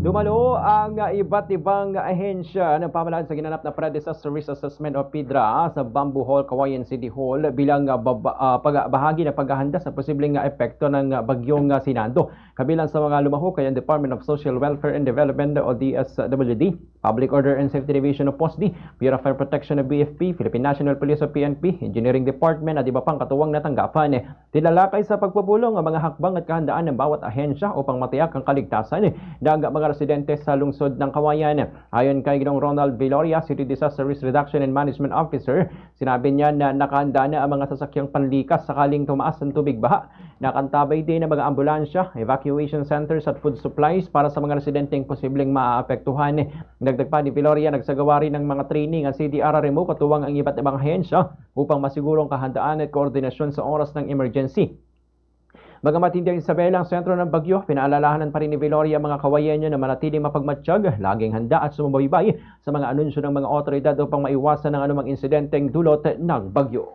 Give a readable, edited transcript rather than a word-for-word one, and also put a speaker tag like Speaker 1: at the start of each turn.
Speaker 1: Dumalo ang iba't ibang ahensya ng pamahalaan sa ginanap na Pre-Disaster Risk Assessment o PIDRA sa Bamboo Hall, Cauayan City Hall bilang bahagi ng paghahanda sa posibleng epekto ng bagyong Sinando. Kabilang sa mga lumahok ay ang Department of Social Welfare and Development o DSWD, Public Order and Safety Division o POSD, Bureau of Fire Protection o BFP, Philippine National Police o PNP, Engineering Department at iba pang katuwang na tanggapan. Tinalakay sa pagpupulong ang mga hakbang at kahandaan ng bawat ahensya upang matiyak ang kaligtasan ng mga residente sa lungsod ng Cauayan. Ayon kay Ginoong Ronald Viloria, City Disaster Risk Reduction and Management Officer, sinabi niya na nakahanda na ang mga sasakyang panlikas sakaling tumaas ang tubig baha. Nakantabay din ang mga ambulansya, evacuation centers at food supplies para sa mga residenteng posibleng maaapektuhan. Dagdag pa ni Viloria, nagsagawa rin ng mga training ang CDRRMO katuwang ang iba't ibang ahensya upang masigurong kahandaan at koordinasyon sa oras ng emergency. Bagamat hindi ang Isabela ang sentro ng bagyo, pinaalalahanan pa rin ni Viloria ang mga Cauayenyo na manatiling mapagmatsyag, laging handa at sumubaybay sa mga anunsyo ng mga otoridad upang maiwasan ang anumang insidenteng dulot ng bagyo.